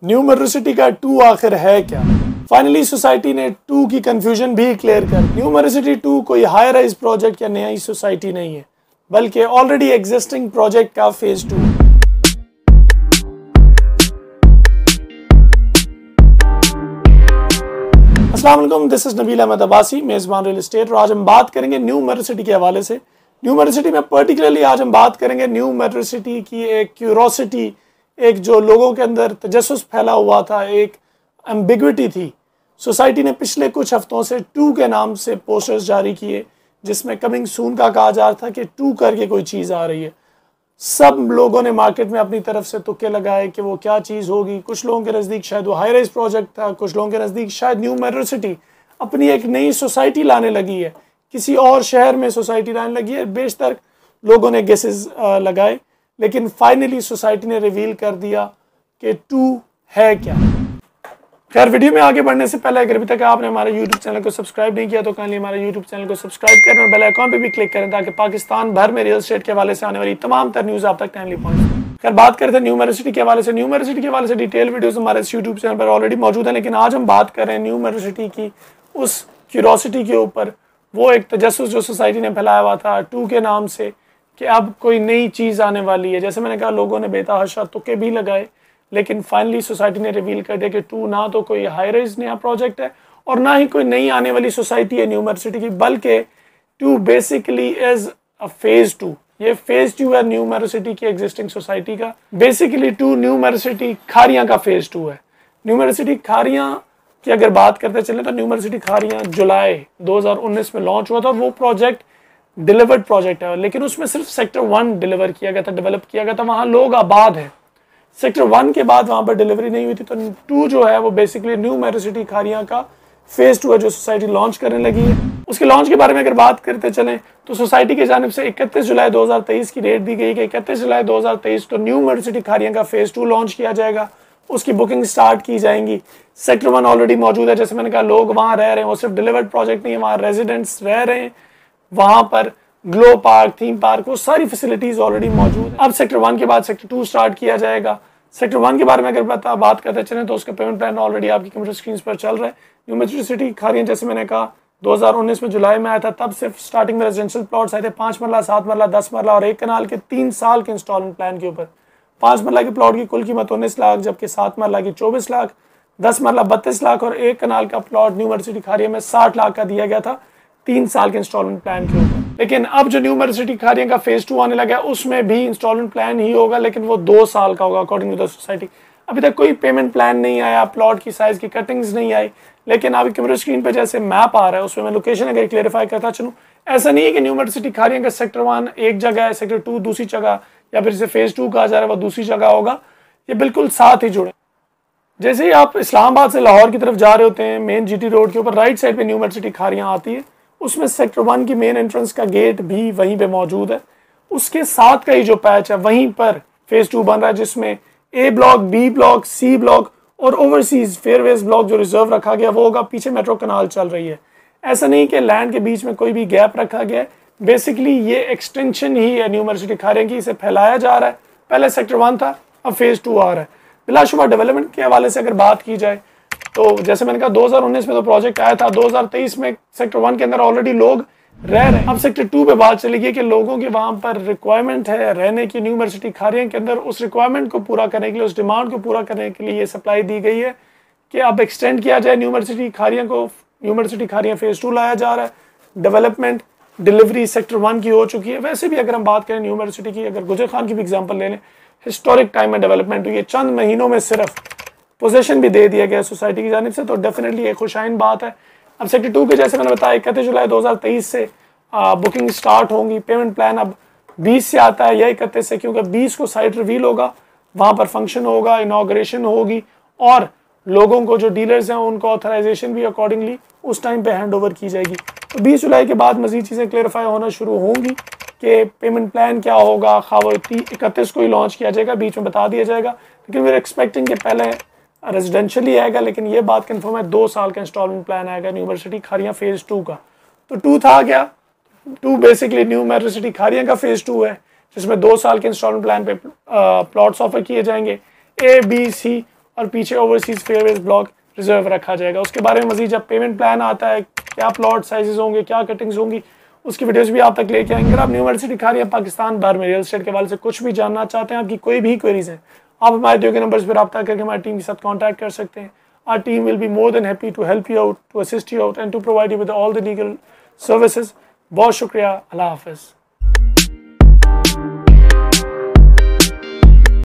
New metro city का 2 आखिर है क्या? फाइनली सोसाइटी ने 2 की कंफ्यूजन भी क्लियर कर। न्यू मेट्रो सिटी 2 कोई हाई राइज प्रोजेक्ट या नई सोसाइटी नहीं है, बल्कि ऑलरेडी एग्जिस्टिंग प्रोजेक्ट का फेज 2। अस्सलाम वालेकुम, दिस इज नबील अहमद अब्बासी, मेजबान रियल एस्टेट। और आज हम बात करेंगे न्यू मेट्रो सिटी के हवाले से। न्यू मेट्रो सिटी में पर्टिकुलरली आज हम बात करेंगे न्यू मेट्रो सिटी की एक क्यूरोसिटी, एक जो लोगों के अंदर तजस्सुस फैला हुआ था, एक एम्बिग्विटी थी। सोसाइटी ने पिछले कुछ हफ्तों से 2 के नाम से पोस्टर्स जारी किए, जिसमें कमिंग सून का कहा जा रहा था कि 2 करके कोई चीज़ आ रही है। सब लोगों ने मार्केट में अपनी तरफ से तुक्के लगाए कि वो क्या चीज़ होगी। कुछ लोगों के नज़दीक शायद वो हाई राइज प्रोजेक्ट था, कुछ लोगों के नज़दीक शायद न्यू मेट्रो सिटी अपनी एक नई सोसाइटी लाने लगी है, किसी और शहर में सोसाइटी लाने लगी है। बेशतर लोगों ने गेसेस लगाए, लेकिन फाइनली सोसाइटी ने रिवील कर दिया कि 2 है क्या। खैर, वीडियो में आगे बढ़ने से पहले अगर अभी तक आपने हमारे YouTube चैनल को सब्सक्राइब नहीं किया तो काइंडली हमारे YouTube चैनल को सब्सक्राइब करें और बेल आइकॉन पे भी क्लिक करें ताकि पाकिस्तान भर में रियल एस्टेट के हवाले से आने वाली तमाम तर न्यूज़ आप तक टाइमली पहुंचे। खैर, बात करते हैं न्यू मेट्रो सिटी के हवाले से। न्यू मेट्रो सिटी के हवाले से डिटेल वीडियोस हमारे YouTube चैनल पर ऑलरेडी मौजूद है, लेकिन आज हम बात कर रहे हैं न्यू मेट्रो सिटी की उस क्यूरोसिटी के ऊपर, वो एक तजस्सुस जो सोसाइटी ने फैलाया हुआ था 2 के नाम से कि अब कोई नई चीज़ आने वाली है। जैसे मैंने कहा, लोगों ने बेतहाशा तुक्के भी लगाए, लेकिन फाइनली सोसाइटी ने रिवील कर दिया कि 2 ना तो कोई हाई राइज नया प्रोजेक्ट है और ना ही कोई नई आने वाली सोसाइटी है न्यू मेट्रो सिटी की, बल्कि 2 बेसिकली इज अ फेज 2। ये फेज 2 है न्यू मेट्रो सिटी की एग्जिस्टिंग सोसाइटी का। Basically 2 new metro city Khariyan का फेज 2 है। न्यू मेट्रो सिटी खारियां की अगर बात करते चले तो न्यू मेट्रो सिटी खारियां जुलाई 2019 में लॉन्च हुआ था और वो प्रोजेक्ट डिलीवर्ड प्रोजेक्ट है, लेकिन उसमें सिर्फ सेक्टर 1 डिलीवर किया गया था, डेवलप किया गया था। वहाँ लोग आबाद हैं। सेक्टर 1 के बाद वहाँ पर डिलीवरी नहीं हुई थी, तो 2 जो है वो basically new metro city Khariyan का फेज 2 है जो सोसाइटी लॉन्च करने लगी है। उसके लॉन्च के बारे में अगर बात करते चलें तो सोसाइटी की जानिब से 31 जुलाई 2023 की डेट दी गई कि 31 जुलाई 2023 को न्यू मेट्रो सिटी खारियां का फेज 2 लॉन्च किया जाएगा। उसकी बुकिंग स्टार्ट की जाएंगी। सेक्टर 1 ऑलरेडी मौजूद है, जैसे मैंने कहा, लोग वहाँ रह रहे हैं। वो सिर्फ डिलीवर्ड प्रोजेक्ट नहीं है, वहाँ रेजिडेंट्स रह रहे हैं। वहाँ पर ग्लो पार्क, थीम पार्क, वो सारी फैसिलिटीज ऑलरेडी मौजूद है। अब सेक्टर 1 के बाद सेक्टर 2 स्टार्ट किया जाएगा। सेक्टर 1 के बारे में अगर बात करते चलें तो उसका पेमेंट प्लान ऑलरेडी आपकी कंप्यूटर स्क्रीन पर चल रहा है। न्यू मेट्रो सिटी खारियां, जैसे मैंने कहा, 2019 में जुलाई में आया था। तब सिर्फ स्टार्टिंग में रेजिडेंशियल प्लॉट्स आए थे 5 मरला, 7 मरला, 10 मरला और 1 कनाल के 3 साल के इंस्टॉलमेंट प्लान के ऊपर। 5 मरला के प्लॉट की कुल कीमत 19 लाख, जबकि 7 मरला की 24 लाख, 10 मरला 32 लाख और 1 कनाल का plot new metro city Khariyan में 60 लाख का दिया गया था 3 साल के इंस्टॉलमेंट प्लान के ऊपर। लेकिन अब जो न्यू मेट्रो सिटी खारियां का फेज 2 आने लगा है, उसमें भी इंस्टॉलमेंट प्लान ही होगा, लेकिन वो 2 साल का होगा अकॉर्डिंग टू द सोसाइटी। अभी तक कोई पेमेंट प्लान नहीं आया, प्लॉट की साइज की कटिंग्स नहीं आई, लेकिन अभी कंप्यूटर स्क्रीन पर जैसे मैप आ रहा है उसमें मैं लोकेशन अगर क्लेरिफाई करता चलूँ, ऐसा नहीं है कि न्यू मेट्रो सिटी खारियां का सेक्टर 1 एक जगह है, सेक्टर 2 दूसरी जगह, या फिर इसे फेज 2 कहा जा रहा है वो दूसरी जगह होगा। ये बिल्कुल साथ ही जुड़े। जैसे ही आप इस्लामाबाद से लाहौर की तरफ जा रहे होते हैं, मेन GT रोड के ऊपर राइट साइड पे न्यू मेट्रो सिटी खारियां आती है। उसमें सेक्टर 1 की मेन एंट्रेंस का गेट भी वहीं पे मौजूद है। उसके साथ का ही जो पैच है वहीं पर फेज 2 बन रहा है, जिसमें A block, B block, C block और ओवरसीज फेयरवेज ब्लॉक जो रिजर्व रखा गया वो होगा। पीछे मेट्रो कनाल चल रही है। ऐसा नहीं कि लैंड के बीच में कोई भी गैप रखा गया है। बेसिकली ये एक्सटेंशन ही है न्यू मेट्रो सिटी खारियां की, इसे फैलाया जा रहा है। पहले सेक्टर 1 था, अब फेज 2 आ रहा है। बिलाशुबा डेवलपमेंट के हवाले से अगर बात की जाए तो जैसे मैंने कहा, 2019 में तो प्रोजेक्ट आया था, 2023 में सेक्टर 1 के अंदर ऑलरेडी लोग रह रहे हैं। अब सेक्टर 2 पे बात चली गई कि लोगों की वहाँ पर रिक्वायरमेंट है रहने की न्यू मेट्रो सिटी खारियां के अंदर। उस रिक्वायरमेंट को पूरा करने के लिए, उस डिमांड को पूरा करने के लिए ये सप्लाई दी गई है कि अब एक्सटेंड किया जाए न्यू मेट्रो सिटी खारियां को। New metro city Khariyan phase 2 लाया जा रहा है। डेवलपमेंट डिलीवरी सेक्टर 1 की हो चुकी है। वैसे भी अगर हम बात करें न्यू मेट्रो सिटी की, अगर गुजर खान की भी एग्जांपल ले लें, हिस्टोरिक टाइम में डेवलपमेंट हुई है। चंद महीनों में सिर्फ पोजीशन भी दे दिया गया सोसाइटी की जानिब से, तो डेफिनेटली एक खुशाइन बात है। अब सेक्टर 2 के जैसे मैंने बताया 31 जुलाई 2023 से बुकिंग स्टार्ट होंगी। पेमेंट प्लान अब 20 से आता है या 31 से, क्योंकि 20 को साइट रिवील होगा, वहाँ पर फंक्शन होगा, इनॉग्रेशन होगी और लोगों को जो डीलर्स हैं उनको ऑथराइजेशन भी अकॉर्डिंगली उस टाइम पे हैंड ओवर की जाएगी। तो 20 जुलाई के बाद मजीद चीज़ें क्लेरिफाई होना शुरू होंगी कि पेमेंट प्लान क्या होगा। खा वो 31 को ही लॉन्च किया जाएगा, बीच में बता दिया जाएगा, लेकिन वी आर एक्सपेक्टिंग कि पहले रेजिडेंशियल ही आएगा। लेकिन ये बात कंफर्म है, 2 साल का इंस्टॉलमेंट प्लान आएगा new metro city Khariyan phase 2 का। तो 2 था क्या? 2 basically new metro city Khariyan का फेज 2 है, जिसमें 2 साल के इंस्टॉलमेंट प्लान पे प्लॉट्स ऑफर किए जाएंगे। A, B, C और पीछे ओवरसीज फेयरवेज ब्लॉक रिजर्व रखा जाएगा। उसके बारे में मजीद जब पेमेंट प्लान आता है, क्या प्लॉट साइजेस होंगे, क्या कटिंग्स होंगी, उसकी वीडियोस भी आप तक लेके आएंगे। अगर आप न्यू मेट्रो सिटी खाली पाकिस्तान भर में रियल एस्टेट के हवाले से कुछ भी जानना चाहते हैं, आपकी कोई भी क्वेरीज हैं, आप हमारे दिए गए नंबर्स पर रब्ता करके हमारी टीम के साथ कॉन्टैक्ट कर सकते हैं। Our team will be more than happy to help you out, to assist you out and to provide you with all the legal services. बहुत शुक्रिया, अल्लाह हाफिज़।